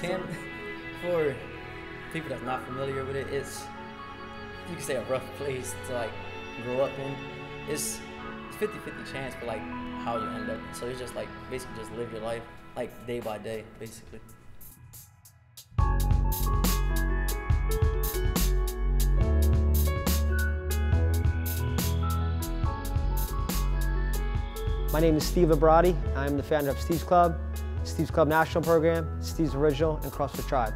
Camden, for people that's not familiar with it, it's, you can say, a rough place to like grow up in. It's 50-50 chance for like how you end up. So it's just like basically just live your life like day by day, basically. My name is Steve Abrati. I'm the founder of Steve's Club, Steve's Club National Program, Steve's Original, and CrossFit Tribe.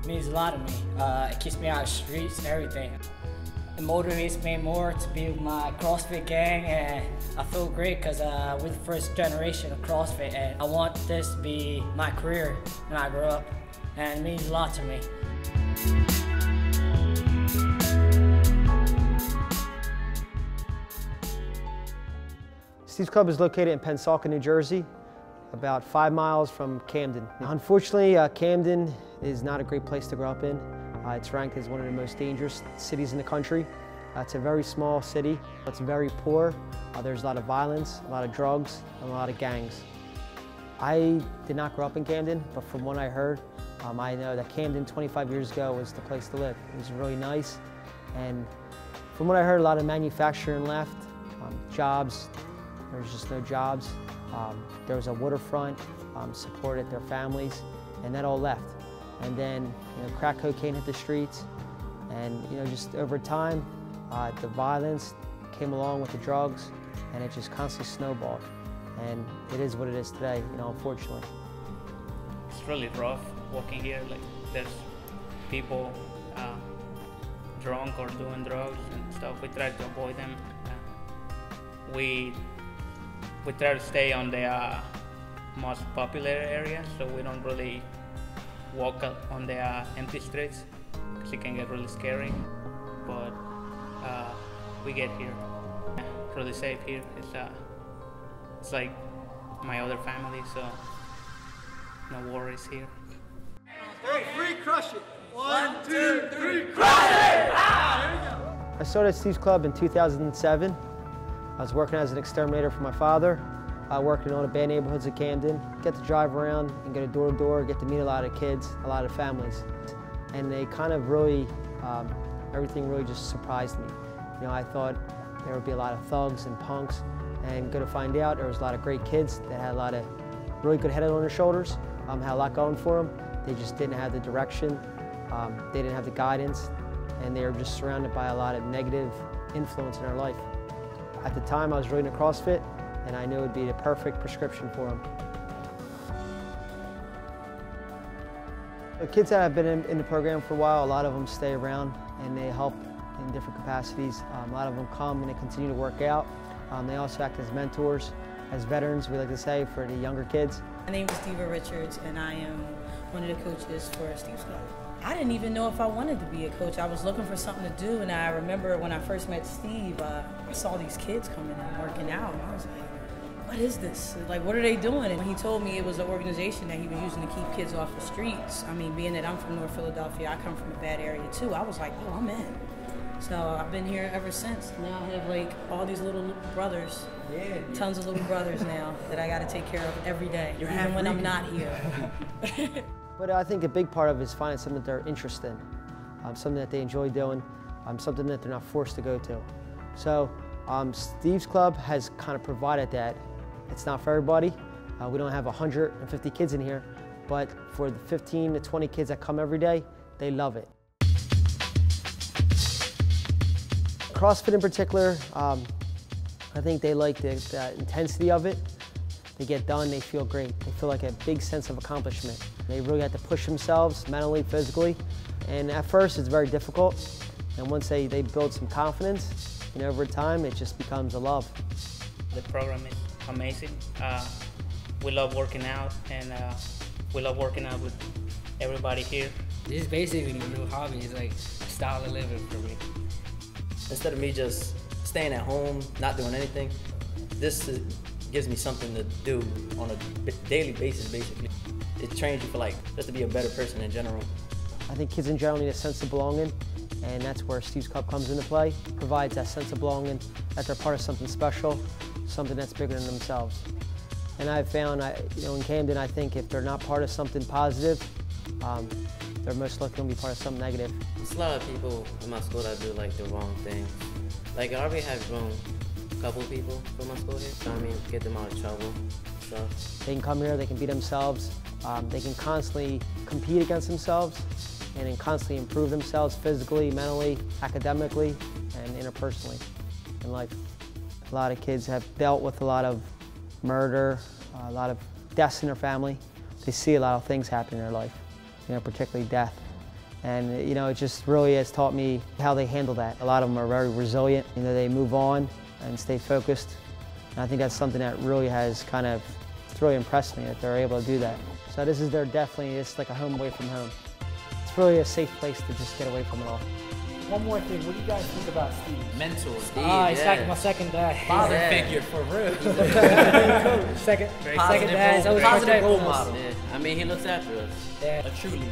It means a lot to me. It keeps me out of the streets and everything. It motivates me more to be with my CrossFit gang, and I feel great because we're the first generation of CrossFit, and I want this to be my career when I grow up, and it means a lot to me. Steve's Club is located in Pensacola, New Jersey, about 5 miles from Camden. Unfortunately, Camden is not a great place to grow up in. It's ranked as one of the most dangerous cities in the country. It's a very small city. It's very poor. There's a lot of violence, a lot of drugs, and a lot of gangs. I did not grow up in Camden, but from what I heard, I know that Camden 25 years ago was the place to live. It was really nice, and from what I heard, a lot of manufacturing left, jobs. There's just no jobs. There was a waterfront, supported their families, and that all left. And then, crack cocaine hit the streets, and just over time, the violence came along with the drugs, and it just constantly snowballed. And it is what it is today, unfortunately. It's really rough walking here. Like, there's people drunk or doing drugs and stuff. We try to avoid them. We try to stay on the most popular areas, so we don't really walk on the empty streets because it can get really scary. But we get here really safe here. It's like my other family, so no worries here. 3, crush it. 1, 2, 3, crush it! Ah! I started Steve's Club in 2007. I was working as an exterminator for my father, working in all the bad neighborhoods of Camden. Get to drive around and go door to door, get to meet a lot of kids, a lot of families. And they kind of really, everything really just surprised me. I thought there would be a lot of thugs and punks, and good to find out there was a lot of great kids that had a lot of really good head on their shoulders, had a lot going for them. They just didn't have the direction, they didn't have the guidance, and they were just surrounded by a lot of negative influence in their life. At the time, I was really into CrossFit, and I knew it would be the perfect prescription for them. The kids that have been in the program for a while, a lot of them stay around, and they help in different capacities. A lot of them come and they continue to work out. They also act as mentors, as veterans, we like to say, for the younger kids. My name is Steve Richards, and I am one of the coaches for Steve's Club. I didn't even know if I wanted to be a coach. I was looking for something to do, and I remember when I first met Steve, I saw these kids coming and working out, and I was like, what is this? Like, what are they doing? And he told me it was an organization that he was using to keep kids off the streets. I mean, being that I'm from North Philadelphia, I come from a bad area too, I was like, oh, I'm in. So I've been here ever since. Now I have like all these little brothers, tons of little brothers now that I got to take care of every day, even when I'm not here. But I think a big part of it is finding something that they're interested in, something that they enjoy doing, something that they're not forced to go to. So Steve's Club has kind of provided that. It's not for everybody. We don't have 150 kids in here, but for the 15 to 20 kids that come every day, they love it. CrossFit in particular, I think they like the intensity of it. They get done, they feel great. They feel like a big sense of accomplishment. They really have to push themselves mentally, physically. And at first it's very difficult. And once they build some confidence, over time it just becomes a love. The program is amazing. We love working out, and we love working out with everybody here. This is basically my new hobby. It's like a style of living for me. Instead of me just staying at home, not doing anything, this gives me something to do on a daily basis, basically. It trains you for just to be a better person in general. I think kids in general need a sense of belonging, and that's where Steve's Club comes into play. Provides that sense of belonging, that they're part of something special, something that's bigger than themselves. And I've found, in Camden, I think if they're not part of something positive, they're most likely going to be part of something negative. There's a lot of people in my school that do like the wrong things. Like I already have grown a couple people from my school here, so I mean, get them out of trouble. So They can come here, they can be themselves, they can constantly compete against themselves and then constantly improve themselves physically, mentally, academically, and interpersonally in life. A lot of kids have dealt with a lot of murder, a lot of deaths in their family. They see a lot of things happen in their life, particularly death. And it just really has taught me how they handle that. A lot of them are very resilient. They move on and stay focused. And I think that's something that really has it's really impressed me that they're able to do that. So this is it's like a home away from home. It's really a safe place to just get away from it all. One more thing, what do you guys think about Steve? Mentor. He's like my second dad. Father figure for real. second Positive dad. role, positive role model. model. yeah, I mean, he looks after us. Yeah. A true leader.